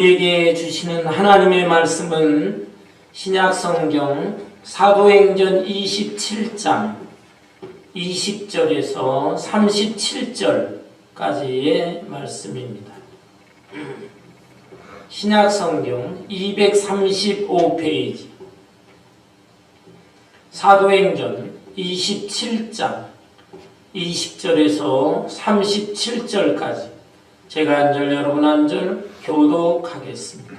우리에게 주시는 하나님의 말씀은 신약성경 사도행전 27장 20절에서 37절까지의 말씀입니다. 신약성경 235페이지 사도행전 27장 20절에서 37절까지 제가 한 절 여러분 한 절 교독하겠습니다.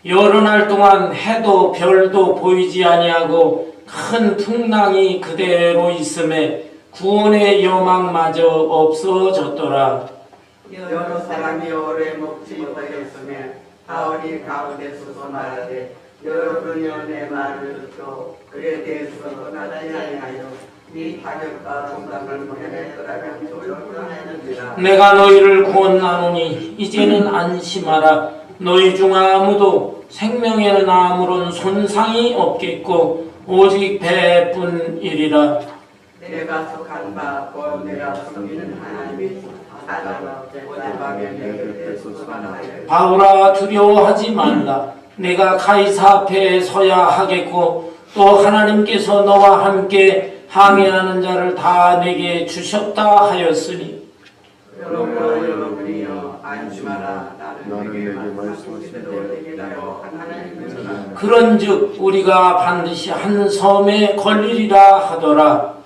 여러 날 동안 해도 별도 보이지 아니하고 큰 풍랑이 그대로 있음에 구원의 여망마저 없어졌더라. 여러 사람이 오래 먹지 못하였으며 바울이 가운데서 말하되 여러분이여 내 말을 듣고 그에 대해서 떠나지 아니하여 네 타격과 중상을 보내냈더라면 좋을 뻔했느니라. 내가 너희를 구원하노니 이제는 안심하라. 너희 중 아무도 생명에는 아무런 손상이 없겠고 오직 배뿐이리라. 내가 속한 바 곧 내가 섬기는 하나님이 사자와 어젯밤에 내 곁에서 소환하여 바울아 두려워하지 말라. 내가 가이사 앞에 서야 하겠고 또 하나님께서 너와 함께 항해하는 자를 다 내게 주셨다 하였으니 그러므로 여러분이여 안심하라. 나는 내게 말씀하신 대로 되리라고 하나님은 그런즉 우리가 반드시 한 섬에 걸리리라 하더라.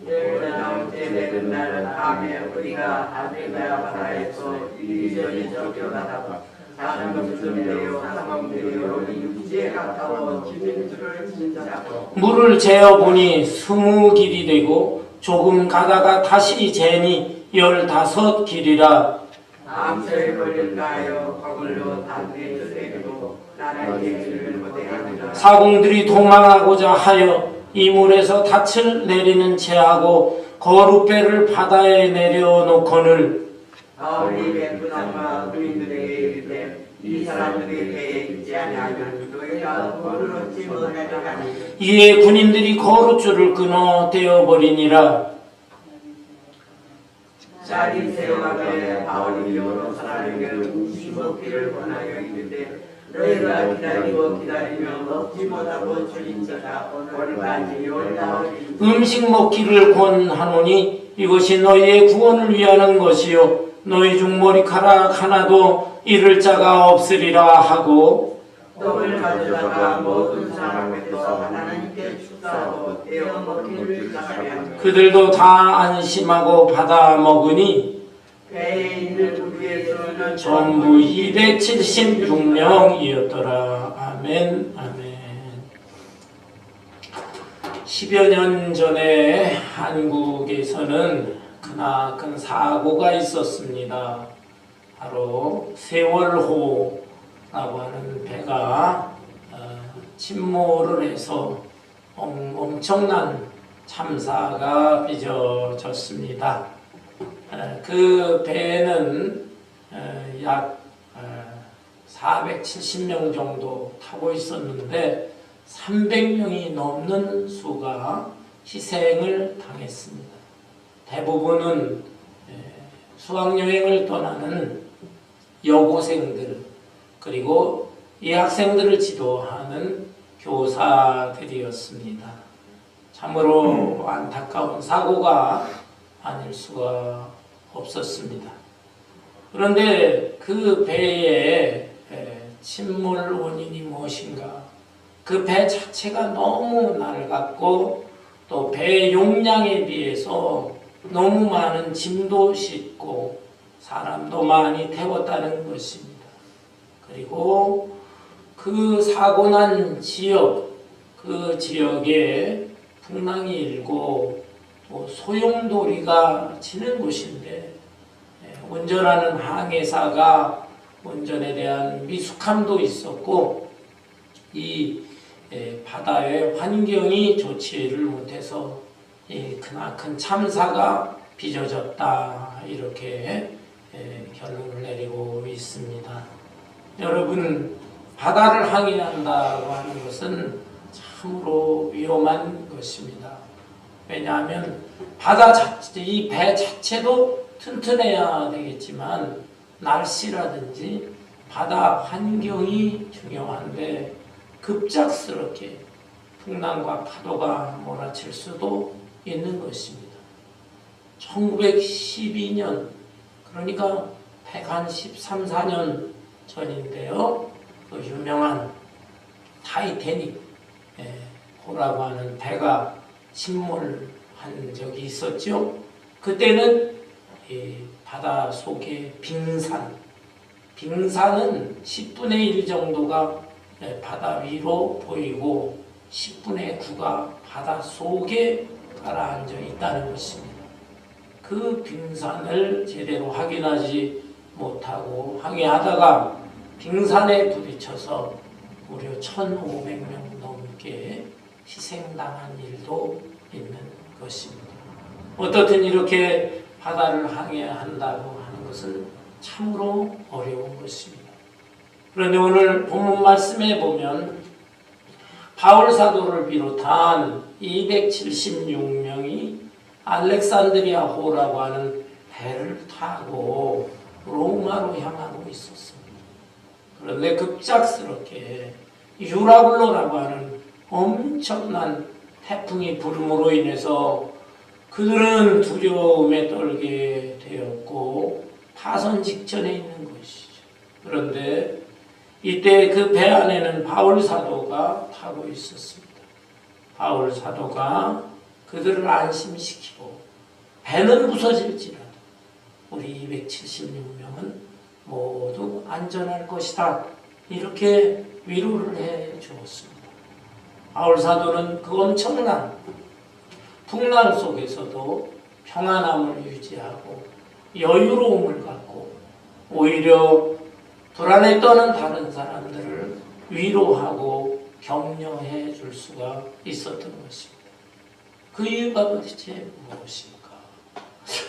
나올 때 되는 날 밤에 우리가 아드리아 바다에서 이리저리 쫓겨나다가 작은 것들이요 사방들이요 육지에 가까워 지진줄을 진짜고 물을 재어보니 20길이 되고 조금 가다가 다시 재니 15길이라. 암살에 걸릴까 하여 거물로 단내 주세기도 나라에게 길을 못하니라. 사공들이 도망하고자 하여 이 물에서 닻을 내리는 채하고 거룻배를 바다에 내려놓거늘 바울이 백부장과 군인들에게 이르되 이 사람들이 배에 있지 아니하면 너희가 물을 얻지 못하리라니. 이에 군인들이 거룻줄을 끊어 떼어버리니라. 쌀이 세워가게 바울이 여러 사람에게 음식 먹기를 권하여 있는데 너희가 기다리며 먹지 못하고 줄인 자가 오늘까지 열나흘이 음식 먹기를 권하노니 이것이 너희의 구원을 위하는 것이요 너희 중 머리카락 하나도 잃을 자가 없으리라 하고 떡을 가져다가 모든 사람 앞에서 하나님께 축사하고 떼어 먹기를 시작하면 그들도 다 안심하고 받아 먹으니 배에 있는 우리에서는 전부 276명이었더라. 아멘. 아멘. 10여 년 전에 한국에서는 크나큰 사고가 있었습니다. 바로 세월호라고 하는 배가 침몰을 해서 엄청난 참사가 빚어졌습니다. 그 배는 약 470명 정도 타고 있었는데 300명이 넘는 수가 희생을 당했습니다. 대부분은 수학여행을 떠나는 여고생들 그리고 이 학생들을 지도하는 교사들이었습니다. 참으로 안타까운 사고가 아닐 수가 없었습니다. 그런데 그 배의 침몰 원인이 무엇인가? 그 배 자체가 너무 낡았고 또 배 용량에 비해서 너무 많은 짐도 싣고 사람도 많이 태웠다는 것입니다. 그리고 그 사고 난 지역, 그 지역에 풍랑이 일고 또 소용돌이가 치는 곳인데 운전하는 항해사가 운전에 대한 미숙함도 있었고 이 바다의 환경이 좋지를 못해서 이 크나큰 참사가 빚어졌다 이렇게 결론을 내리고 있습니다. 여러분 바다를 항해한다고 하는 것은 참으로 위험한 것입니다. 왜냐하면 바다 자체, 이 배 자체도 튼튼해야 되겠지만 날씨라든지 바다 환경이 중요한데 급작스럽게 풍랑과 파도가 몰아칠 수도 있는 것입니다. 1912년 그러니까 113, 14년 전인데요. 그 유명한 타이타닉 호라고 하는 배가 침몰한 적이 있었죠. 그때는 이 바다 속에 빙산은 10분의 1 정도가 바다 위로 보이고 10분의 9가 바다 속에 가라앉아 있다는 것입니다. 그 빙산을 제대로 확인하지 못하고 항해하다가 빙산에 부딪혀서 무려 1,500명 넘게 희생당한 일도 있는 것입니다. 어떻든 이렇게 바다를 항해한다고 하는 것은 참으로 어려운 것입니다. 그런데 오늘 본문 말씀에 보면 바울 사도를 비롯한 276명이 알렉산드리아 호라고 하는 배를 타고 로마로 향하고 있었습니다. 그런데 급작스럽게 유라굴로라고 하는 엄청난 태풍이 불음으로 인해서 그들은 두려움에 떨게 되었고 파선 직전에 있는 것이죠. 그런데 이때 그 배 안에는 바울 사도가 타고 있었습니다. 바울 사도가 그들을 안심시키고 배는 부서질지라도 우리 276명은 모두 안전할 것이다. 이렇게 위로를 해 주었습니다. 바울 사도는 그 엄청난 풍랑 속에서도 평안함을 유지하고 여유로움을 갖고 오히려 불안에 떠는 다른 사람들을 위로하고 격려해 줄 수가 있었던 것입니다. 그 이유가 도대체 무엇입니까?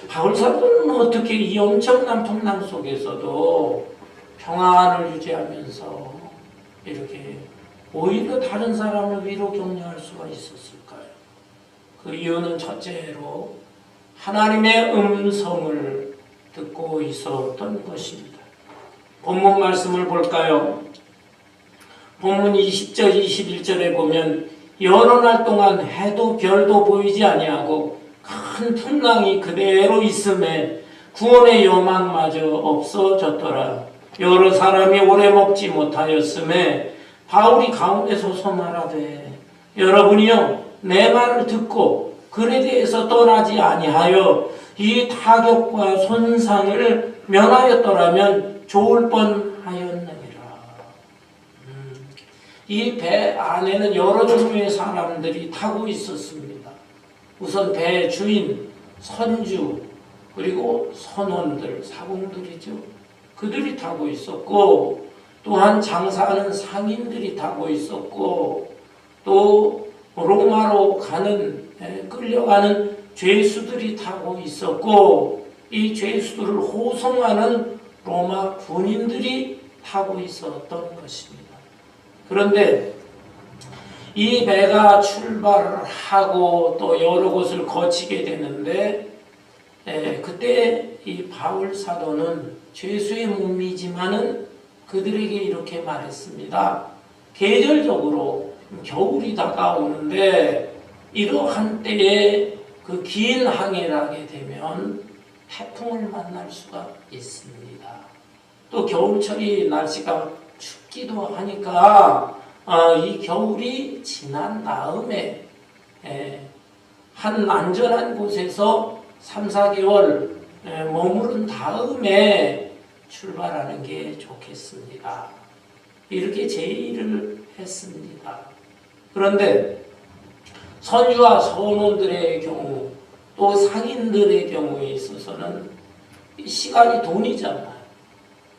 바울 사도는 어떻게 이 엄청난 풍랑 속에서도 평안을 유지하면서 이렇게 오히려 다른 사람을 위로 격려할 수가 있었을까요? 그 이유는 첫째로 하나님의 음성을 듣고 있었던 것입니다. 본문 말씀을 볼까요? 본문 20절 21절에 보면 여러 날 동안 해도 별도 보이지 아니하고 큰 풍랑이 그대로 있음에 구원의 여망마저 없어졌더라. 여러 사람이 오래 먹지 못하였음에 바울이 가운데 서서 말하되 여러분이여 내 말을 듣고 글에 대해서 떠나지 아니하여 이 타격과 손상을 면하였더라면 좋을 뻔하였느니라. 이 배 안에는 여러 종류의 사람들이 타고 있었습니다. 우선 배 주인, 선주, 그리고 선원들, 사공들이죠. 그들이 타고 있었고 또한 장사하는 상인들이 타고 있었고 또 로마로 끌려가는 죄수들이 타고 있었고 이 죄수들을 호송하는 로마 군인들이 타고 있었던 것입니다. 그런데 이 배가 출발을 하고 또 여러 곳을 거치게 되는데 그때 이 바울 사도는 죄수의 몸이지만은 그들에게 이렇게 말했습니다. 계절적으로 겨울이 다가오는데 이러한 때에 그 긴 항해를 하게 되면 태풍을 만날 수가 있습니다. 또 겨울철이 날씨가 춥기도 하니까 이 겨울이 지난 다음에 한 안전한 곳에서 3, 4개월 머무른 다음에 출발하는 게 좋겠습니다. 이렇게 제의를 했습니다. 그런데 선주와 선원들의 경우 또 상인들의 경우에 있어서는 시간이 돈이잖아요.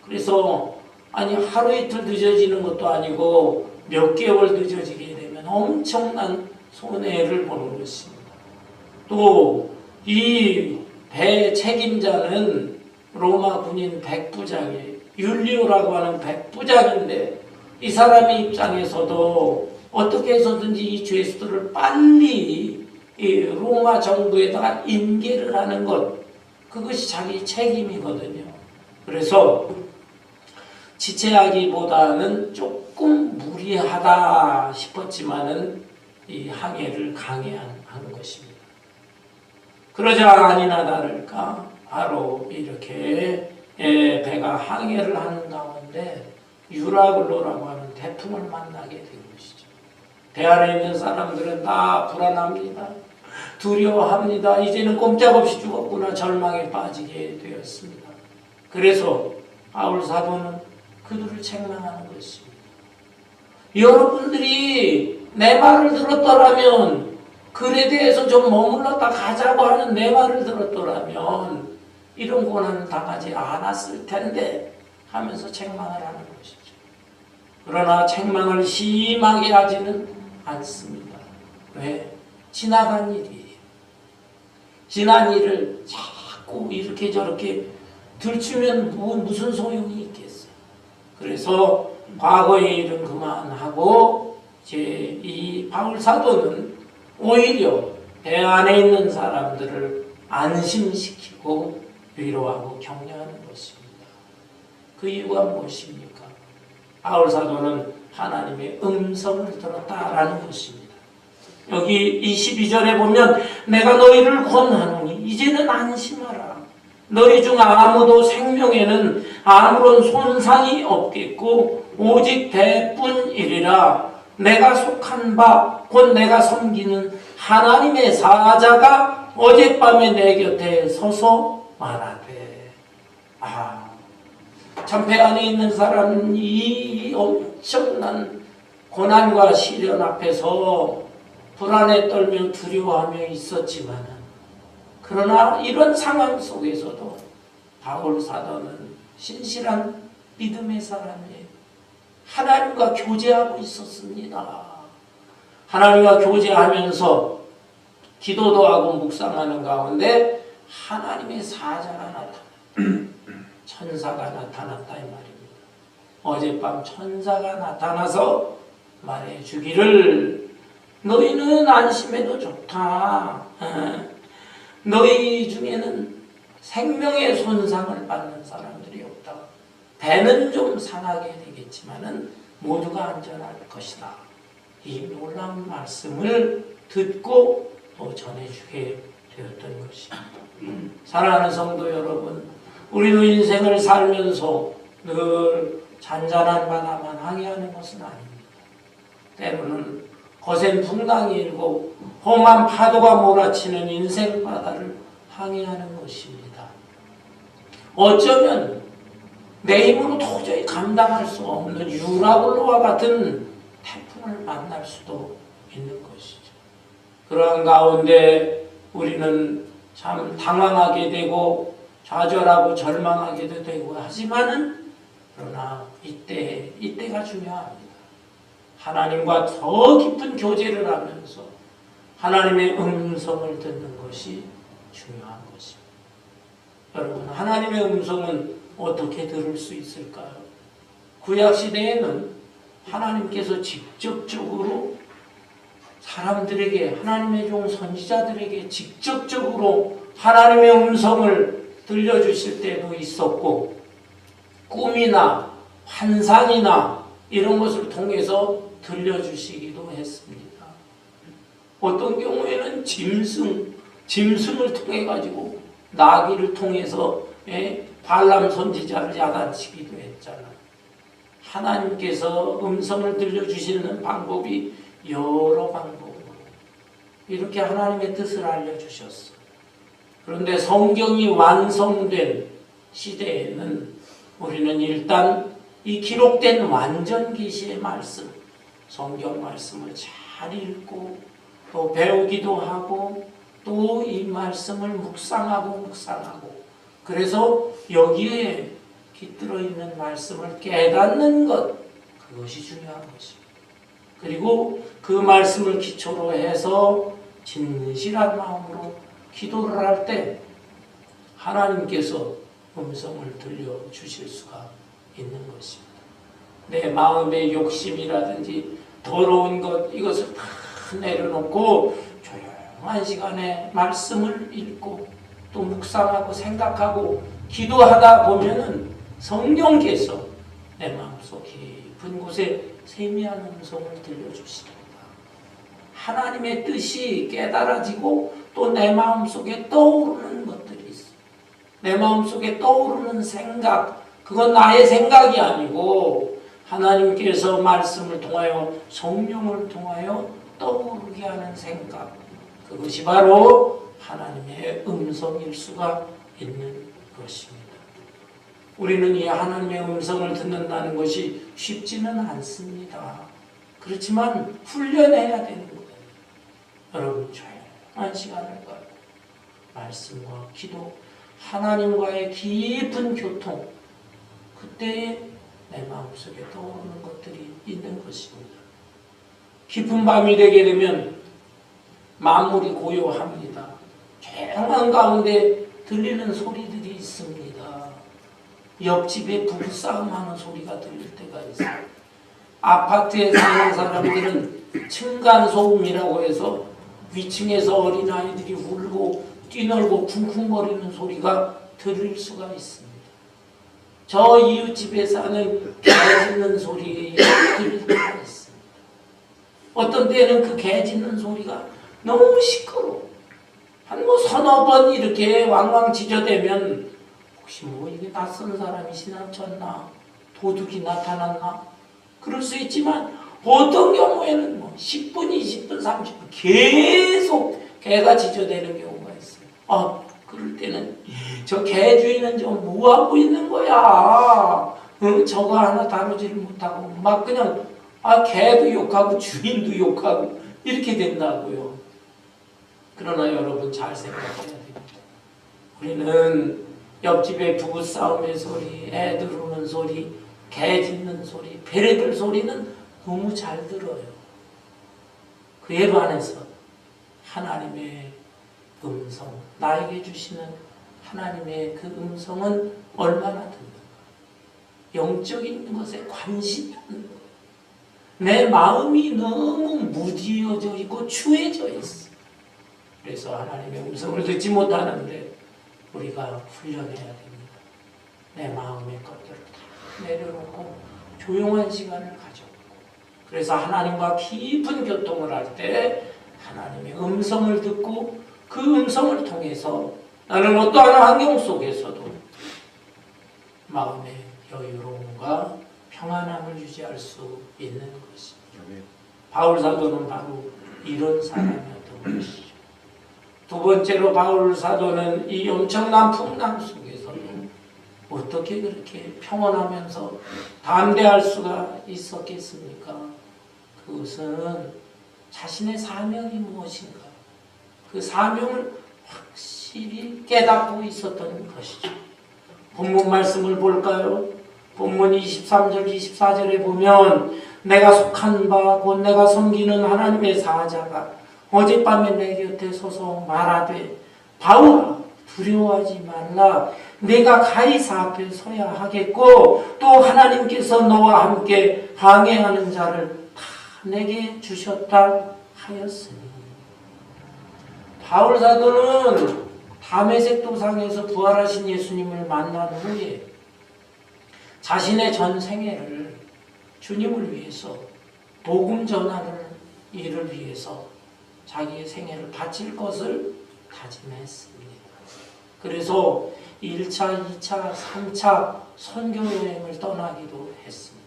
그래서 하루 이틀 늦어지는 것도 아니고 몇 개월 늦어지게 되면 엄청난 손해를 보는 것입니다. 또 이 배 책임자는 로마 군인 백부장이에요. 율리오라고 하는 백부장인데 이 사람의 입장에서도 어떻게 해서든지 이 죄수들을 빨리 이 로마 정부에다가 인계를 하는 것, 그것이 자기 책임이거든요. 그래서 지체하기보다는 조금 무리하다 싶었지만은 이 항해를 강행한 것입니다. 그러자 아니나 다를까 바로 이렇게 배가 항해를 하는 가운데 유라굴로라고 하는 태풍을 만나게 된 것이죠. 배 안에 있는 사람들은 다 불안합니다. 두려워합니다. 이제는 꼼짝없이 죽었구나 절망에 빠지게 되었습니다. 그래서 바울 사도는 그들을 책망하는 것입니다. 여러분들이 내 말을 들었더라면, 글에 대해서 좀 머물렀다 가자고 하는 내 말을 들었더라면 이런 고난을 당하지 않았을 텐데 하면서 책망을 하는 것이죠. 그러나 책망을 심하게 하지는 않습니다. 왜? 지나간 일이에요. 지난 일을 자꾸 이렇게 저렇게 들추면 무슨 소용이 있겠어요. 그래서 과거의 일은 그만하고 이제 이 바울 사도는 오히려 배 안에 있는 사람들을 안심시키고 위로하고 격려하는 것입니다. 그 이유가 무엇입니까? 바울 사도는 하나님의 음성을 들었다라는 것입니다. 여기 22절에 보면 내가 너희를 권하노니 이제는 안심하라. 너희 중 아무도 생명에는 아무런 손상이 없겠고 오직 배뿐이리라. 내가 속한 바 곧 내가 섬기는 하나님의 사자가 어젯밤에 내 곁에 서서 말하되. 참 배 안에 있는 사람은 이 엄청난 고난과 시련 앞에서 불안에 떨며 두려워하며 있었지만, 그러나 이런 상황 속에서도 바울 사도는 신실한 믿음의 사람이에요. 하나님과 교제하고 있었습니다. 하나님과 교제하면서 기도도 하고 묵상하는 가운데 하나님의 사자가 천사가 나타났다 이 말입니다. 어젯밤 천사가 나타나서 말해주기를 너희는 안심해도 좋다. 너희 중에는 생명의 손상을 받는 사람들이 없다. 배는 좀 상하게 되겠지만은 모두가 안전할 것이다. 이 놀라운 말씀을 듣고 또 전해주게 되었던 것입니다. 사랑하는 성도 여러분, 우리도 인생을 살면서 늘 잔잔한 바다만 항해하는 것은 아닙니다. 때로는 거센 풍랑이 일고 험한 파도가 몰아치는 인생 바다를 항해하는 것입니다. 어쩌면 내 힘으로 도저히 감당할 수 없는 유라굴로와 같은 태풍을 만날 수도 있는 것이죠. 그러한 가운데 우리는 참 당황하게 되고 좌절하고 절망하게도 되고 하지만은 그러나 이때가 중요합니다. 하나님과 더 깊은 교제를 하면서 하나님의 음성을 듣는 것이 중요한 것입니다. 여러분, 하나님의 음성은 어떻게 들을 수 있을까요? 구약시대에는 하나님께서 직접적으로 사람들에게, 하나님의 종 선지자들에게 직접적으로 하나님의 음성을 들려주실 때도 있었고, 꿈이나 환상이나 이런 것을 통해서 들려주시기도 했습니다. 어떤 경우에는 짐승을 통해 가지고 나귀를 통해서 발람 선지자를 야단치기도 했잖아요. 하나님께서 음성을 들려주시는 방법이 여러 방법으로 이렇게 하나님의 뜻을 알려주셨어요. 그런데 성경이 완성된 시대에는 우리는 일단 이 기록된 완전 계시의 말씀, 성경 말씀을 잘 읽고 또 배우기도 하고 또 이 말씀을 묵상하고 그래서 여기에 깃들어 있는 말씀을 깨닫는 것, 그것이 중요한 것입니다. 그리고 그 말씀을 기초로 해서 진실한 마음으로 기도를 할 때 하나님께서 음성을 들려주실 수가 있는 것입니다. 내 마음의 욕심이라든지 더러운 것, 이것을 다 내려놓고 조용한 시간에 말씀을 읽고 또 묵상하고 생각하고 기도하다 보면은 성령께서 내 마음속 깊은 곳에 세미한 음성을 들려주십니다. 하나님의 뜻이 깨달아지고 또 내 마음속에 떠오르는 것들이 있어요. 내 마음속에 떠오르는 생각, 그건 나의 생각이 아니고 하나님께서 말씀을 통하여 성령을 통하여 떠오르게 하는 생각, 그것이 바로 하나님의 음성일 수가 있는 것입니다. 우리는 이 하나님의 음성을 듣는다는 것이 쉽지는 않습니다. 그렇지만 훈련해야 되는 거예요. 여러분 조용한 시간을 갖고 말씀과 기도, 하나님과의 깊은 교통, 그때에 내 마음속에 떠오르는 것들이 있는 것입니다. 깊은 밤이 되게 되면 만물이 고요합니다. 조용한 가운데 들리는 소리들이 있습니다. 옆집에 부부싸움하는 소리가 들릴 때가 있어요. 아파트에 사는 사람들은 층간소음이라고 해서 위층에서 어린아이들이 울고 뛰놀고 쿵쿵거리는 소리가 들릴 수가 있습니다. 저 이웃집에 사는 개 짖는 소리 들릴 때가 있습니다. 어떤 때는 그 개 짖는 소리가 너무 시끄러워. 한 서너 번 이렇게 왕왕 짖어대면 혹시 이게 낯선 사람이 지나쳤나? 도둑이 나타났나? 그럴 수 있지만 어떤 경우에는 10분, 20분, 30분 계속 개가 짖어대는 경우가 있어요. 그럴 때는 저 개 주인은 좀 뭐하고 있는 거야? 저거 하나 다루지를 못하고 막 그냥 개도 욕하고 주인도 욕하고 이렇게 된다고요. 그러나 여러분 잘 생각해야 됩니다. 우리는 옆집에 부부싸움의 소리, 애들 우는 소리, 개 짖는 소리, 별의별 소리는 너무 잘 들어요. 그에 반해서 하나님의 음성, 나에게 주시는 하나님의 그 음성은 얼마나 듣는가. 영적인 것에 관심이 없는 거예요. 내 마음이 너무 무디어져 있고 추해져 있어. 그래서 하나님의 음성을 듣지 못하는데 우리가 훈련해야 됩니다. 내 마음의 것들을 다 내려놓고 조용한 시간을 가져. 그래서 하나님과 깊은 교통을 할 때 하나님의 음성을 듣고 그 음성을 통해서 나는 어떠한 환경 속에서도 마음의 여유로움과 평안함을 유지할 수 있는 것입니다. 바울 사도는 바로 이런 사람이었던 것이죠. 두 번째로 바울 사도는 이 엄청난 풍랑 속에서도 어떻게 그렇게 평온하면서 담대할 수가 있었겠습니까? 그것은 자신의 사명이 무엇인가, 그 사명을 확실히 깨닫고 있었던 것이죠. 본문 말씀을 볼까요? 본문 23절 24절에 보면 내가 속한 바 곧 내가 섬기는 하나님의 사자가 어젯밤에 내 곁에 서서 말하되 바울아 두려워하지 말라. 내가 가이사 앞에 서야 하겠고 또 하나님께서 너와 함께 항해하는 자를 다 내게 주셨다 하였으니. 바울 사도는 다메섹 도상에서 부활하신 예수님을 만난 후에 자신의 전 생애를 주님을 위해서 복음 전하는 일을 위해서 자기의 생애를 바칠 것을 다짐했습니다. 그래서 1차, 2차, 3차 선교 여행을 떠나기도 했습니다.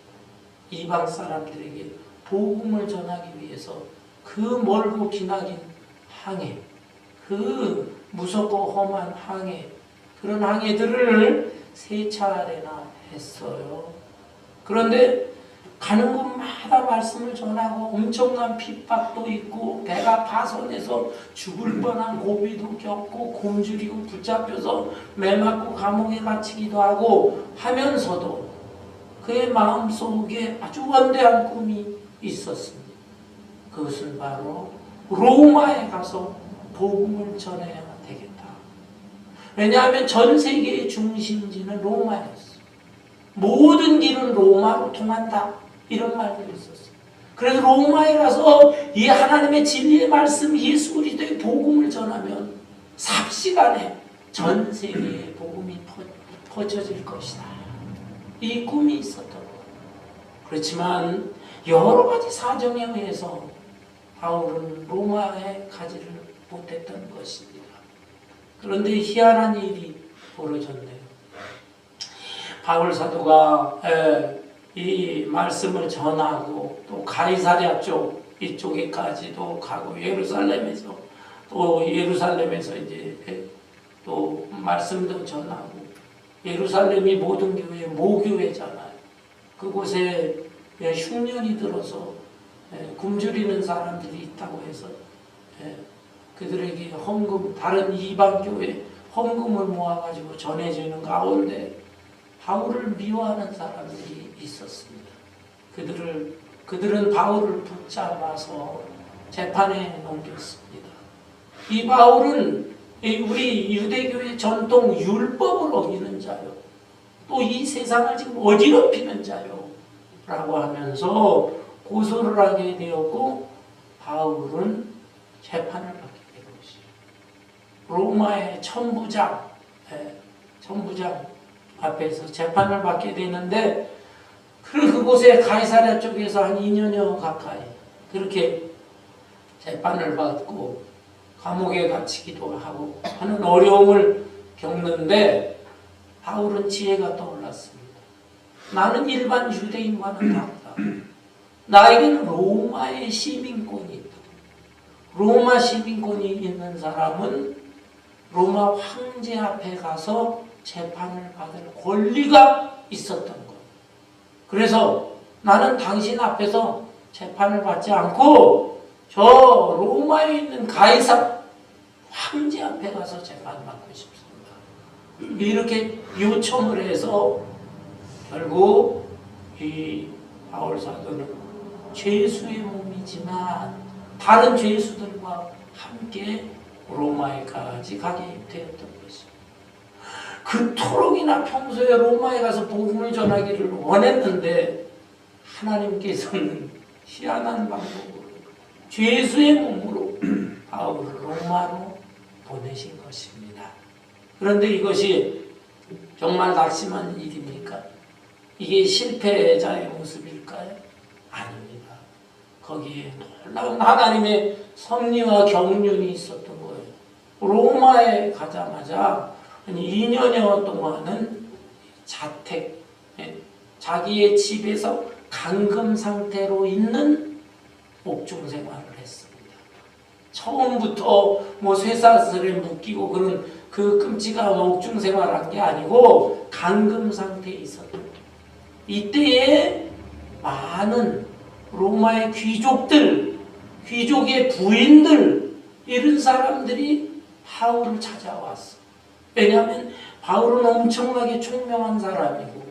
이방 사람들에게 복음을 전하기 위해서 그 멀고 기나긴 항해, 그 무섭고 험한 항해, 그런 항해들을 3차례나 했어요. 그런데 가는 곳마다 말씀을 전하고 엄청난 핍박도 있고 배가 파손해서 죽을 뻔한 고비도 겪고 곰줄이고 붙잡혀서 매 맞고 감옥에 갇히기도 하고 하면서도 그의 마음속에 아주 원대한 꿈이 있었습니다. 그것은 바로 로마에 가서 복음을 전해야 되겠다. 왜냐하면 전 세계의 중심지는 로마였어요. 모든 길은 로마로 통한다. 이런 말들이 있었어요. 그래서 로마에 가서 이 하나님의 진리의 말씀 예수 그리스도의 복음을 전하면 삽시간에 전 세계에 복음이 퍼져질 것이다. 이 꿈이 있었던 거예요. 그렇지만 여러 가지 사정에 의해서 바울은 로마에 가지를 못했던 것입니다. 그런데 희한한 일이 벌어졌네요. 바울 사도가 이 말씀을 전하고 또 가이사랴 쪽 이쪽에까지도 가고 예루살렘에서 이제 또 말씀도 전하고 예루살렘이 모든 교회 모교회잖아요. 그곳에 흉년이 들어서 굶주리는 사람들이 있다고 해서 그들에게 헌금, 다른 이방 교회 헌금을 모아가지고 전해주는 가운데 바울을 미워하는 사람들이 있었습니다. 그들은 바울을 붙잡아서 재판에 넘겼습니다. 이 바울은 우리 유대교의 전통 율법을 어기는 자요, 또 이 세상을 지금 어지럽히는 자요 라고 하면서 고소를 하게 되었고, 바울은 재판을 받게 된 것이죠. 로마의 천부장 앞에서 재판을 받게 되는데, 그곳에 가이사랴 쪽에서 한 2년여 가까이 그렇게 재판을 받고 감옥에 갇히기도 하고 하는 어려움을 겪는데, 바울은 지혜가 떠올랐습니다. 나는 일반 유대인과는 다르다. 나에게는 로마의 시민권이 있다. 로마 시민권이 있는 사람은 로마 황제 앞에 가서 재판을 받을 권리가 있었던 것. 그래서 나는 당신 앞에서 재판을 받지 않고 저 로마에 있는 가이사 황제 앞에 가서 재판을 받고 싶습니다. 이렇게 요청을 해서 결국 이 바울 사도는 죄수의 몸이지만 다른 죄수들과 함께 로마에까지 가게 되었던 것입니다. 그토록이나 평소에 로마에 가서 복음을 전하기를 원했는데 하나님께서는 희한한 방법으로 죄수의 몸으로 바울을 로마로 보내신 것입니다. 그런데 이것이 정말 낙심한 일입니까? 이게 실패자의 모습일까요? 아닙니다. 거기에 놀라운 하나님의 섭리와 경륜이 있었던 거예요. 로마에 가자마자 2년여 동안은 자택, 자기의 집에서 감금 상태로 있는 옥중 생활을 했습니다. 처음부터 쇠사슬에 묶이고 그런 그 끔찍한 옥중 생활을 한 게 아니고 감금 상태에 있었던 거예요. 이때에 많은 로마의 귀족들, 귀족의 부인들, 이런 사람들이 바울을 찾아왔어. 왜냐하면 바울은 엄청나게 총명한 사람이고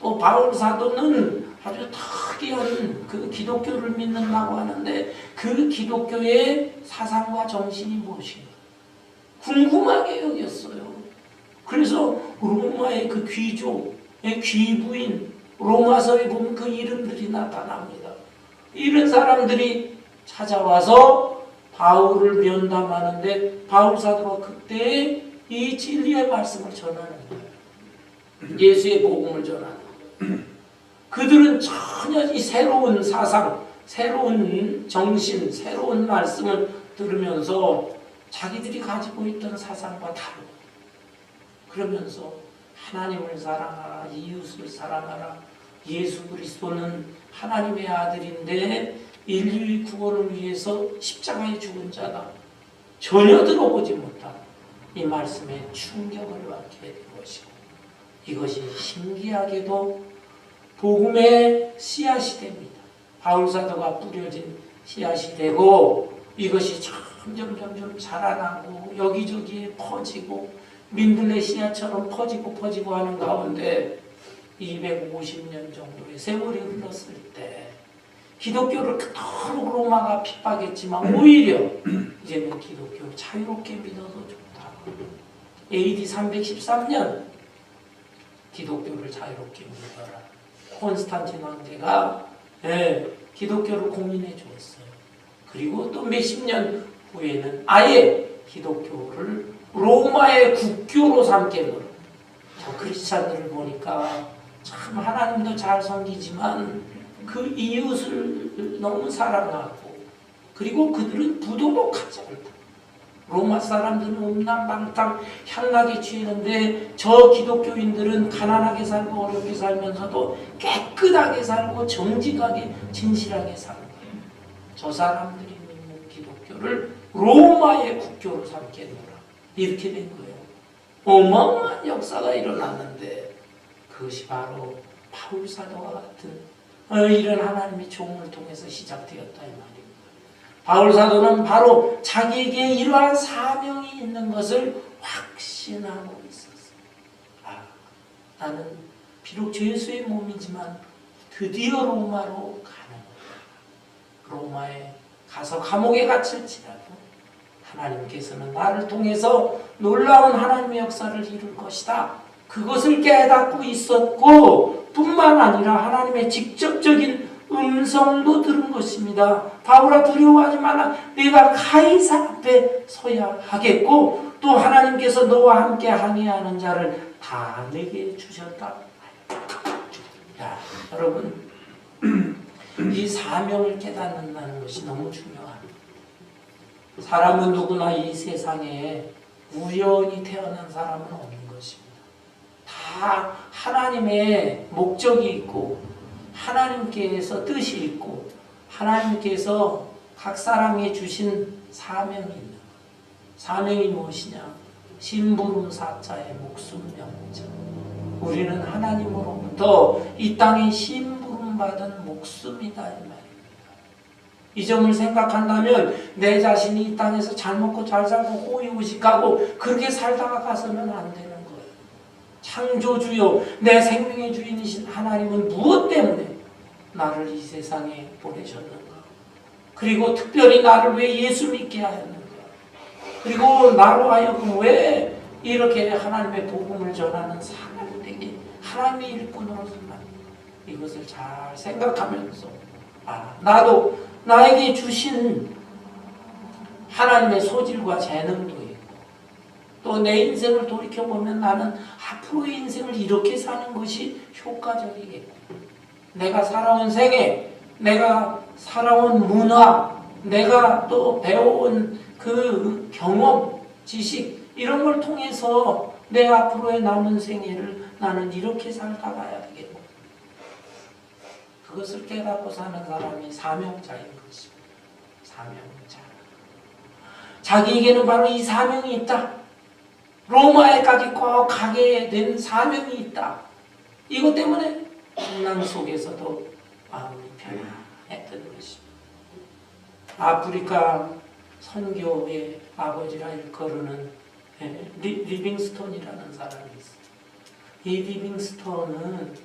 또 바울 사도는 아주 특이한 그 기독교를 믿는다고 하는데 그 기독교의 사상과 정신이 무엇인가 궁금하게 여겼어요. 그래서 로마의 그 귀족의 귀부인, 로마서에 보면 그 이름들이 나타납니다. 이런 사람들이 찾아와서 바울을 면담하는데 바울 사도가 그때 이 진리의 말씀을 전하는 거예요. 예수의 복음을 전하는 거예요. 그들은 전혀 이 새로운 사상, 새로운 정신, 새로운 말씀을 들으면서 자기들이 가지고 있던 사상과 다르고, 그러면서 하나님을 사랑하라, 이웃을 사랑하라, 예수 그리스도는 하나님의 아들인데 인류의 구원을 위해서 십자가에 죽은 자다, 전혀 들어보지 못한 이 말씀에 충격을 받게 된 것이고, 이것이 신기하게도 복음의 씨앗이 됩니다. 바울 사도가 뿌려진 씨앗이 되고 이것이 점점 자라나고 여기저기에 퍼지고 민들레 씨앗처럼 퍼지고 하는 가운데 250년 정도의 세월이 흘렀을 때 기독교를 그토록 로마가 핍박했지만 오히려 이제는 기독교를 자유롭게 믿어도 좋다. AD 313년 기독교를 자유롭게 믿어라. 콘스탄틴 황제가 기독교를 공인해 주었어요. 그리고 또 몇십 년 후에는 아예 기독교를 로마의 국교로 삼게 되고, 크리스찬들을 보니까 참 하나님도 잘 섬기지만 그 이웃을 너무 사랑하고 그리고 그들은 부도덕하지 않다. 로마 사람들은 음란방탕 향락에 취했는데 저 기독교인들은 가난하게 살고 어렵게 살면서도 깨끗하게 살고 정직하게 진실하게 사는 거예요. 저 사람들이 믿는 기독교를 로마의 국교로 삼겠노라. 이렇게 된 거예요. 어마어마한 역사가 일어났는데 그것이 바로 바울 사도와 같은 이런 하나님의 종을 통해서 시작되었다 이 말입니다. 바울 사도는 바로 자기에게 이러한 사명이 있는 것을 확신하고 있었어요. 나는 비록 죄수의 몸이지만 드디어 로마로 가는 거야. 로마에 가서 감옥에 갇힐지라도 하나님께서는 나를 통해서 놀라운 하나님의 역사를 이룰 것이다. 그것을 깨닫고 있었고 뿐만 아니라 하나님의 직접적인 음성도 들은 것입니다. 바울아 두려워하지 마라. 네가 카이사 앞에 서야 하겠고 또 하나님께서 너와 함께 항해하는 자를 다 내게 주셨다. 야, 여러분 이 사명을 깨닫는다는 것이 너무 중요합니다. 사람은 누구나 이 세상에 우연히 태어난 사람은 없는 것입니다. 다 하나님의 목적이 있고 하나님께서 뜻이 있고 하나님께서 각 사람에게 주신 사명이 있는 거예요. 사명이 무엇이냐? 심부름사자의 목숨 명자. 우리는 하나님으로부터 이 땅에 심부름받은 목숨이다 이 말입니다. 이 점을 생각한다면 내 자신이 이 땅에서 잘 먹고 잘 살고 호의호식하고 그렇게 살다가 가서는 안 되는 거예요. 창조주요 내 생명의 주인이신 하나님은 무엇 때문에 나를 이 세상에 보내셨는가? 그리고 특별히 나를 왜 예수 믿게 하였는가? 그리고 나로 하여금 왜 이렇게 하나님의 복음을 전하는 사람들에게 하나님의 일꾼으로 삼았는가? 이것을 잘 생각하면서 나도 나에게 주신 하나님의 소질과 재능도 있고 또 내 인생을 돌이켜보면 나는 앞으로의 인생을 이렇게 사는 것이 효과적이겠고 내가 살아온 생애, 내가 살아온 문화, 내가 또 배워온 그 경험, 지식 이런 걸 통해서 내 앞으로의 남은 생애를 나는 이렇게 살다 가야 되겠고 그것을 깨닫고 사는 사람이 사명자인 것입니다. 사명자. 자기에게는 바로 이 사명이 있다. 로마에까지 꼭 가게 된 사명이 있다. 이것 때문에 풍랑 속에서도 마음이 편안했던 것입니다. 아프리카 선교의 아버지라 일컬으는 리빙스톤이라는 사람이 있어요. 이 리빙스톤은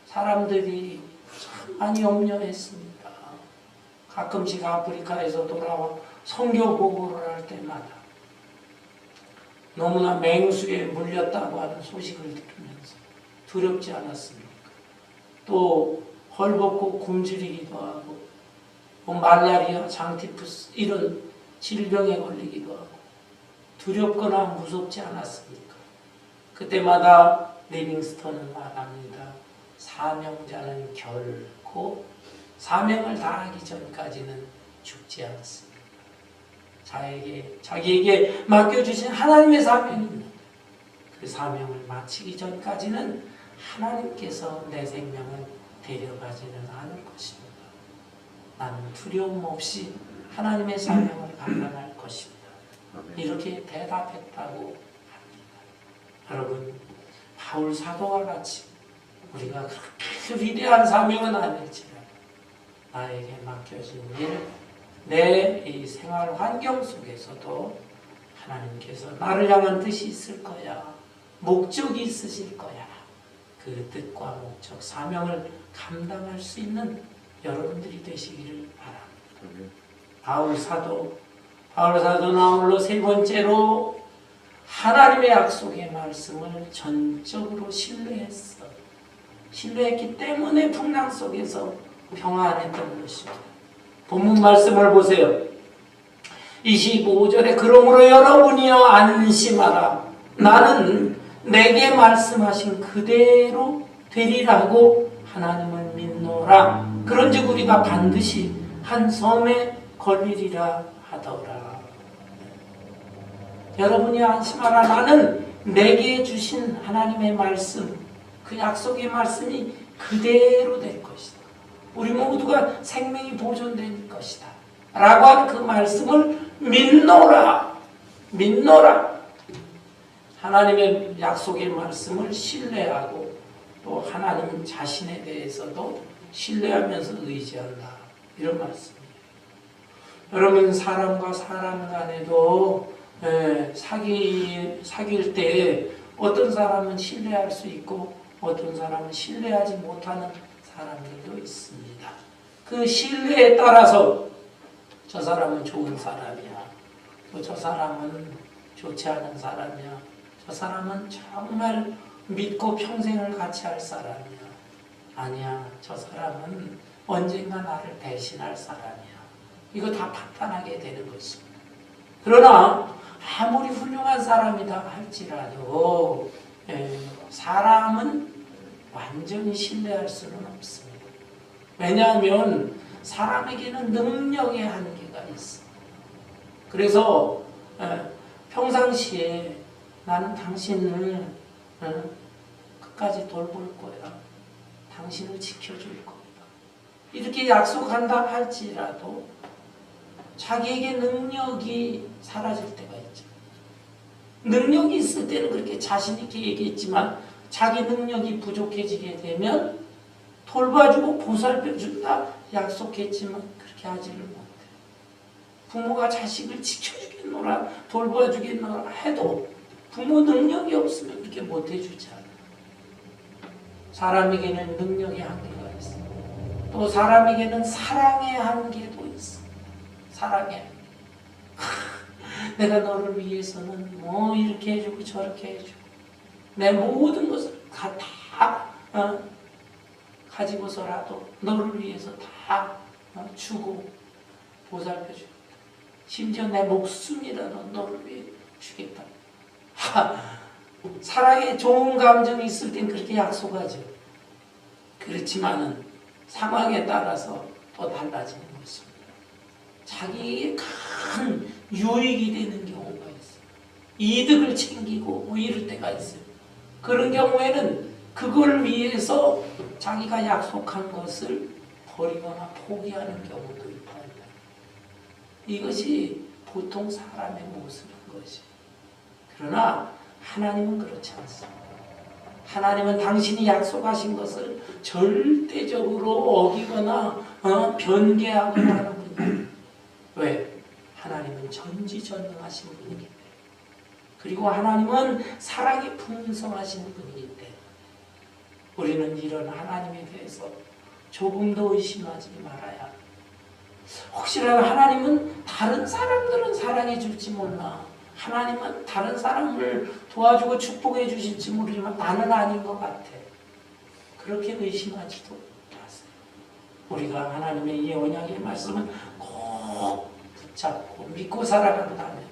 사람들이 참 많이 염려했습니다. 가끔씩 아프리카에서 돌아와 선교 보고를 할 때마다 너무나 맹수에 물렸다고 하는 소식을 들으면서 두렵지 않았습니까? 또 헐벗고 굶주리기도 하고 말라리아, 장티푸스 이런 질병에 걸리기도 하고 두렵거나 무섭지 않았습니까? 그때마다 리빙스턴은 말합니다. 사명자는 결코 사명을 다하기 전까지는 죽지 않습니다. 자기에게 맡겨주신 하나님의 사명이 있는데 그 사명을 마치기 전까지는 하나님께서 내 생명을 데려가지는 않을 것입니다. 나는 두려움 없이 하나님의 사명을 감당할 것입니다. 이렇게 대답했다고 합니다. 여러분, 바울 사도와 같이 우리가 그렇게 위대한 사명은 아닐지라도 나에게 맡겨진 일, 내 이 생활 환경 속에서도 하나님께서 나를 향한 뜻이 있을 거야. 목적이 있으실 거야. 그 뜻과 목적, 사명을 감당할 수 있는 여러분들이 되시기를 바랍니다. 바울 사도는 아울러 세 번째로 하나님의 약속의 말씀을 전적으로 신뢰했어. 신뢰했기 때문에 풍랑 속에서 평안했던 것입니다. 본문 말씀을 보세요. 25절에 그러므로 여러분이여 안심하라. 나는 내게 말씀하신 그대로 되리라고 하나님을 믿노라. 그런즉 우리가 반드시 한 섬에 걸리리라 하더라. 여러분이 안심하라. 나는 내게 주신 하나님의 말씀, 그 약속의 말씀이 그대로 될 것이다. 우리 모두가 생명이 보존될 것이다 라고 하는 그 말씀을 믿노라. 믿노라. 하나님의 약속의 말씀을 신뢰하고 또 하나님 자신에 대해서도 신뢰하면서 의지한다. 이런 말씀이에요. 여러분, 사람과 사람 간에도 사귈 때 어떤 사람은 신뢰할 수 있고 어떤 사람은 신뢰하지 못하는 사람들도 있습니다. 그 신뢰에 따라서 저 사람은 좋은 사람이야, 또 저 사람은 좋지 않은 사람이야, 저 사람은 정말 믿고 평생을 같이 할 사람이야, 아니야, 저 사람은 언젠가 나를 배신할 사람이야. 이거 다 판단하게 되는 것입니다. 그러나 아무리 훌륭한 사람이다 할지라도 사람은 완전히 신뢰할 수는 없습니다. 왜냐하면 사람에게는 능력의 한계가 있어. 그래서 평상시에 나는 당신을 끝까지 돌볼 거야, 당신을 지켜줄 거야, 이렇게 약속한다 할지라도 자기에게 능력이 사라질 때가 있죠. 능력이 있을 때는 그렇게 자신 있게 얘기했지만 자기 능력이 부족해지게 되면 돌봐주고 보살펴준다 약속했지만 그렇게 하지를 못해. 부모가 자식을 지켜주겠노라, 돌봐주겠노라 해도 부모 능력이 없으면 그렇게 못해주지 않아. 사람에게는 능력의 한계가 있어. 또 사람에게는 사랑의 한계도 있어. 사랑해. 내가 너를 위해서는 뭐 이렇게 해주고 저렇게 해주고 내 모든 것을 다 가지고서라도 너를 위해서 다 주고 보살펴주고 심지어 내 목숨이라도 너를 위해 주겠다. 사랑에 좋은 감정이 있을 땐 그렇게 약속하죠. 그렇지만은 상황에 따라서 또 달라지는 것입니다. 자기에게 큰 유익이 되는 경우가 있어요. 이득을 챙기고 뭐 이럴 때가 있어요. 그런 경우에는 그걸 위해서 자기가 약속한 것을 버리거나 포기하는 경우도 있다. 이것이 보통 사람의 모습인 것이에요. 그러나 하나님은 그렇지 않습니다. 하나님은 당신이 약속하신 것을 절대적으로 어기거나 변개하거나 하는 분이에요. 왜? 하나님은 전지전능하신 분이기 때문에. 그리고 하나님은 사랑이 풍성하신 분이기 때문에 우리는 이런 하나님에 대해서 조금도 의심하지 말아야 합니다. 혹시라도 하나님은 다른 사람들은 사랑해 줄지 몰라, 하나님은 다른 사람을 도와주고 축복해 주실지 모르지만 나는 아닌 것 같아, 그렇게 의심하지도 마세요. 우리가 하나님의 이 언약의 말씀은 꼭 붙잡고 믿고 살아간다면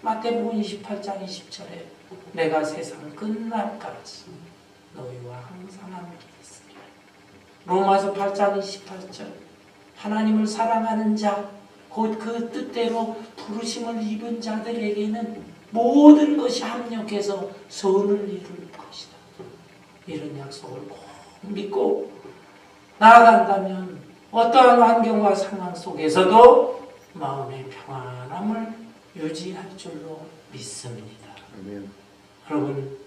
마태복음 28장 20절에 내가 세상 끝날까지 너희와 항상 함께 있으리라. 로마서 8장 28절 하나님을 사랑하는 자 곧 그 뜻대로 부르심을 입은 자들에게는 모든 것이 합력해서 선을 이룰 것이다. 이런 약속을 꼭 믿고 나아간다면 어떠한 환경과 상황 속에서도 마음의 평안함을 유지할 줄로 믿습니다. 아멘. 여러분,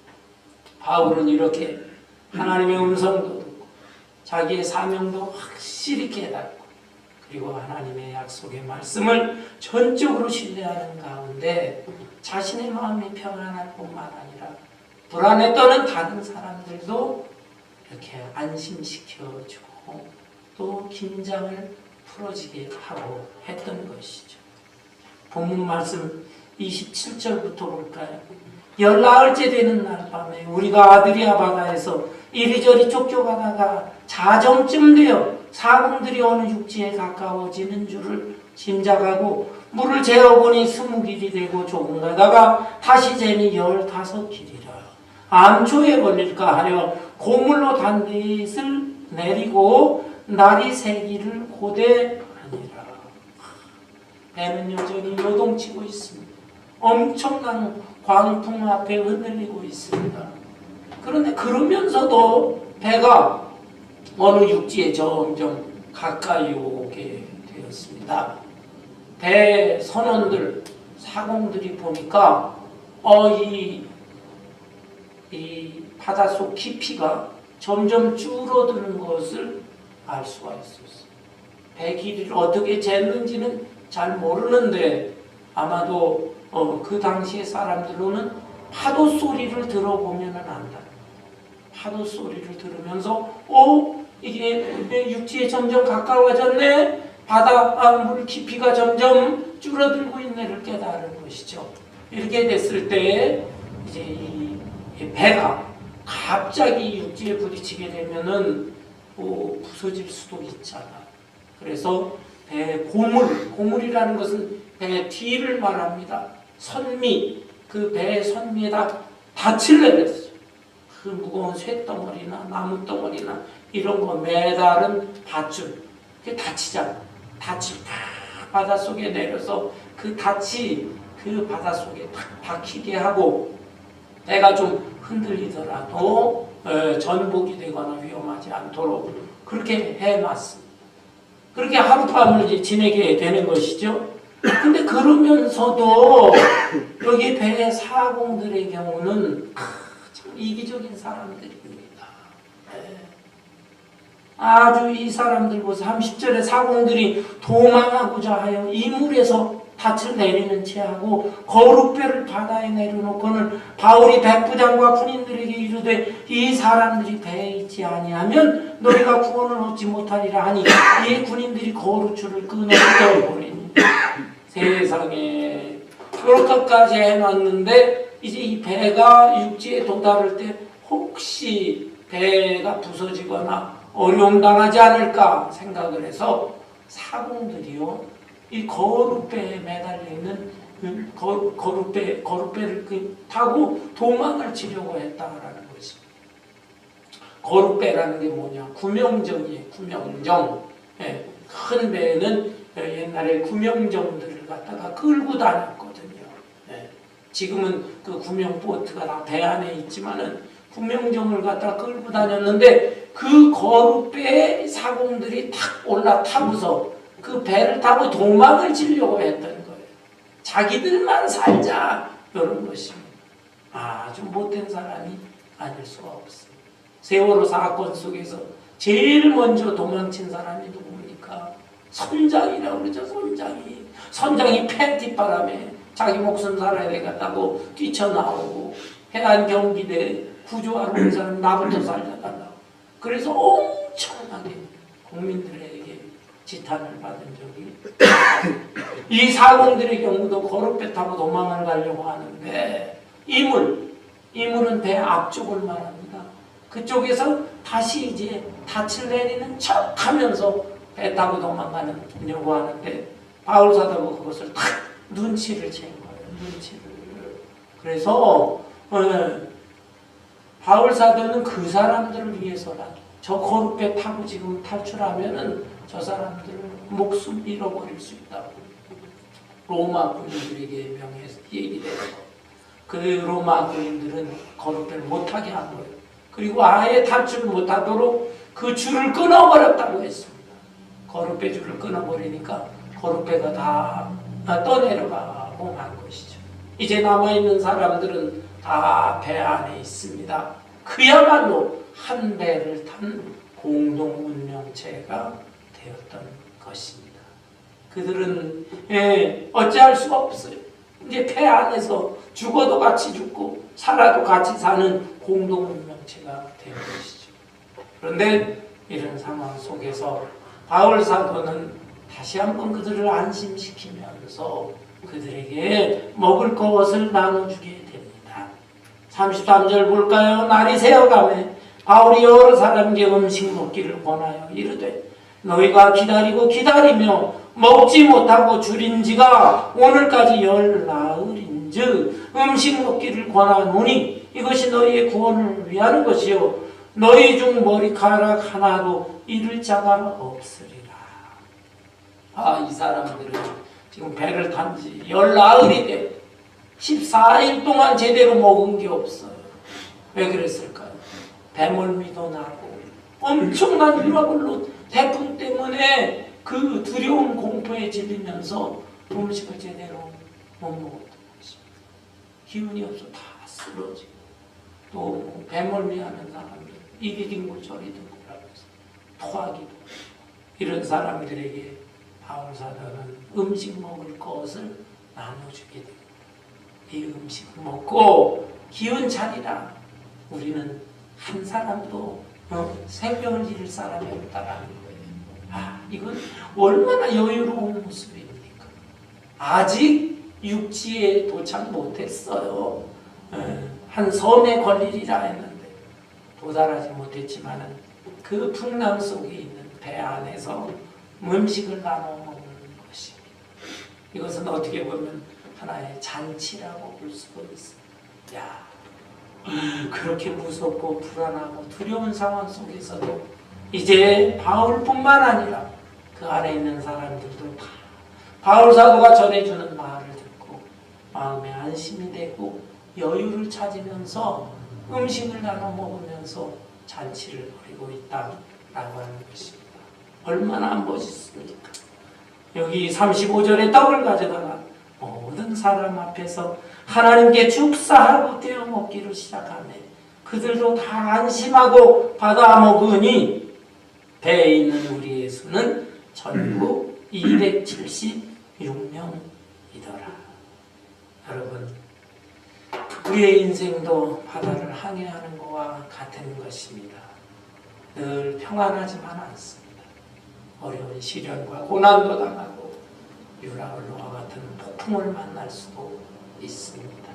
바울은 이렇게 하나님의 음성도 듣고 자기의 사명도 확실히 깨닫고 그리고 하나님의 약속의 말씀을 전적으로 신뢰하는 가운데 자신의 마음이 평안할 뿐만 아니라 불안에 떠는 다른 사람들도 이렇게 안심시켜주고 또 긴장을 풀어지게 하고 했던 것이죠. 본문 말씀 27절부터 볼까요? 열나흘째 되는 날 밤에 우리가 아드리아 바다에서 이리저리 쫓겨가다가 자정쯤 되어 사공들이 어느 육지에 가까워지는 줄을 짐작하고 물을 재어보니 20길이 되고 조금 가다가 다시 재니 15길이라. 암초에 걸릴까 하여 고물로 단깃을 내리고 날이 새기를 고대하니라. 배는 여전히 요동치고 있습니다. 엄청난 광풍 앞에 흔들리고 있습니다. 그런데 그러면서도 배가 어느 육지에 점점 가까이 오게 되었습니다. 배 선원들, 사공들이 보니까 이 바닷속 깊이가 점점 줄어드는 것을 알 수가 있었어요. 배 길이를 어떻게 쟀는지는 잘 모르는데 아마도 그 당시의 사람들로는 파도 소리를 들어보면 안다. 파도 소리를 들으면서 이게 육지에 점점 가까워졌네. 바다 물 깊이가 점점 줄어들고 있네를 깨달은 것이죠. 이렇게 됐을 때 이제 이 배가 갑자기 육지에 부딪히게 되면은 부서질 수도 있잖아. 그래서 배 고물이라는 것은 배 뒤를 말합니다. 선미, 그 배의 선미에다 닻을 내렸어요. 그 무거운 쇳덩어리나 나무덩어리나 이런 거 매달은 밧줄, 그게 닻이잖아. 닻이 탁 바닷속에 내려서 그 닻이 그 바닷속에 탁 박히게 하고 배가 좀 흔들리더라도 전복이 되거나 위험하지 않도록 그렇게 해놨습니다. 그렇게 하룻밤을 이제 지내게 되는 것이죠. 근데 그러면서도 여기 배의 사공들의 경우는 참 이기적인 사람들입니다. 아주 이 사람들 보세요. 30절에 사공들이 도망하고자 하여 이물에서 닻을 내리는 채하고 거룩배를 바다에 내려놓고는 바울이 백부장과 군인들에게 이르되 이 사람들이 배에 있지 아니하면 너희가 구원을 얻지 못하리라 하니 이 군인들이 거룩줄을 끊어 뜯어버리니 세상에 그렇게까지 해놨는데 이제 이 배가 육지에 도달할 때 혹시 배가 부서지거나 어려움 당하지 않을까 생각을 해서 사공들이요 이 거룩배에 매달려 있는 거룩배를 타고 도망을 치려고 했다라는 것입니다. 거룩배라는 게 뭐냐? 구명정이에요. 구명정. 큰 배는 옛날에 구명정들을 갖다가 끌고 다녔거든요. 지금은 그 구명보트가 다 배 안에 있지만은 구명정을 갖다가 끌고 다녔는데 그 거룩배에 사공들이 탁 올라타고서 그 배를 타고 도망을 치려고 했던 거예요. 자기들만 살자 이런 것입니다. 아주 못된 사람이 아닐 수가 없어요. 세월호 사건 속에서 제일 먼저 도망친 사람이 누굽니까? 선장이라고 그러죠. 선장이 팬티바람에 자기 목숨 살아야 되겠다고 뛰쳐나오고 해안 경비대 구조하러 온 사람 나부터 살려달라고. 그래서 엄청나게 국민들에게 지탄을 받은 적이 이 사공들의 경우도 거룩배 타고 도망을 가려고 하는데 이물은 배 앞쪽을 말합니다. 그쪽에서 다시 이제 닻을 내리는 척 하면서 배 타고 도망가려고 하는데 바울 사도가 그것을 탁 눈치를 챈 거예요. 눈치를. 그래서 바울 사도는 그 사람들을 위해서라도 저 거룩배 타고 지금 탈출하면은 저 사람들을 목숨 잃어버릴 수 있다고 로마 군인들에게 명해서 얘기를 해서 그 로마 군인들은 거룩배를 못하게 한 거예요. 그리고 아예 탈출을 못하도록 그 줄을 끊어버렸다고 했습니다. 거룩배 줄을 끊어버리니까 거룩배가 다 떠내려가고 만 것이죠. 이제 남아있는 사람들은 다 배 안에 있습니다. 그야말로 한 배를 탄 공동운명체가 되었던 것입니다. 그들은 어찌할 수가 없어요. 이제 배 안에서 죽어도 같이 죽고 살아도 같이 사는 공동운명체가 된 것이죠. 그런데 이런 상황 속에서 바울 사도는 다시 한번 그들을 안심시키면서 그들에게 먹을 것을 나눠주게 됩니다. 33절 볼까요? 날이 새어가매 바울이 여러 사람에게 음식 먹기를 권하여 이르되 너희가 기다리고 기다리며 먹지 못하고 줄인 지가 오늘까지 열나흘인즉 음식 먹기를 권하노니 이것이 너희의 구원을 위하는 것이요 너희 중 머리카락 하나도 잃을 자가 없으리라. 이 사람들은 지금 배를 탄 지 열나흘이 돼 14일 동안 제대로 먹은 게 없어요. 왜 그랬을까요? 배멀미도 나고 엄청난 유라굴로 태풍 때문에 그 두려운 공포에 질리면서 음식을 제대로 못 먹었던 것입니다. 기운이 없어 다 쓰러지고 또 배멀미하는 사람들 이리 뒹굴 저리 뒹굴 하면서 토하기도 이런 사람들에게 바울 사도는 음식 먹을 것을 나눠주게 됩니다. 이 음식을 먹고 기운 차리라. 우리는 한 사람도 생명을 잃을 사람이 없다라는 거예요. 이건 얼마나 여유로운 모습입니까? 아직 육지에 도착 못했어요. 한 섬에 걸리리라 했는데 도달하지 못했지만은 그 풍랑 속에 있는 배 안에서 음식을 나눠 먹는 것입니다. 이것은 어떻게 보면 하나의 잔치라고 볼 수도 있습니다. 그렇게 무섭고 불안하고 두려운 상황 속에서도 이제 바울뿐만 아니라 그 안에 있는 사람들도 다 바울 사도가 전해주는 말을 듣고 마음에 안심이 되고 여유를 찾으면서 음식을 나눠 먹으면서 잔치를 벌이고 있다라고 하는 것입니다. 얼마나 멋있습니까? 여기 35절에 떡을 가져다가 모든 사람 앞에서 하나님께 축사하고 떼어 먹기를 시작하네. 그들도 다 안심하고 받아 먹으니 배에 있는 우리의 수는 전부 276명이더라. 여러분, 우리의 인생도 바다를 항해하는 것과 같은 것입니다. 늘 평안하지만 않습니다. 어려운 시련과 고난도 당하고 유라굴로와 같은 폭풍을 만날 수도 있습니다.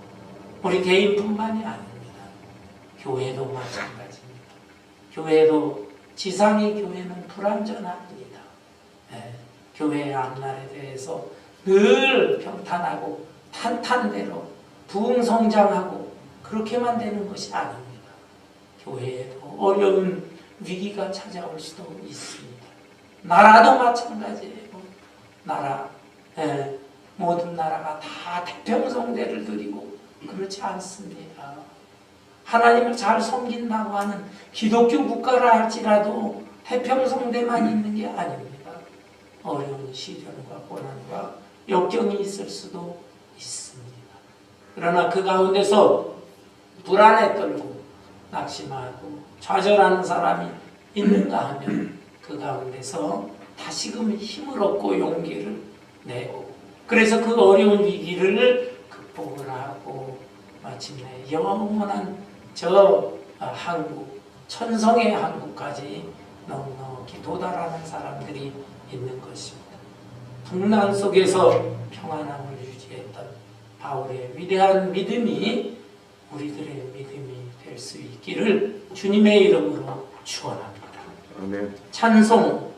우리 개인뿐만이 아닙니다. 교회도 마찬가지입니다. 교회도 지상의 교회는 불완전합니다. 교회의 앞날에 대해서 늘 평탄하고 탄탄대로 부흥성장하고 그렇게만 되는 것이 아닙니다. 교회에도 어려운 위기가 찾아올 수도 있습니다. 나라도 마찬가지예요. 모든 나라가 다 태평성대를 누리고 그렇지 않습니다. 하나님을 잘 섬긴다고 하는 기독교 국가라 할지라도 태평성대만 있는 게 아닙니다. 어려운 시련과 고난과 역경이 있을 수도 있습니다. 그러나 그 가운데서 불안에 떨고 낙심하고 좌절하는 사람이 있는가 하면 그 가운데서 다시금 힘을 얻고 용기를 내고 그래서 그 어려운 위기를 극복을 하고 마침내 영원한 저 한국, 천성의 한국까지 넉넉히 도달하는 사람들이 있는 것입니다. 풍랑 속에서 평안함을 유지했던 바울의 위대한 믿음이 우리들의 믿음이 될 수 있기를 주님의 이름으로 축원합니다. 아멘. 찬송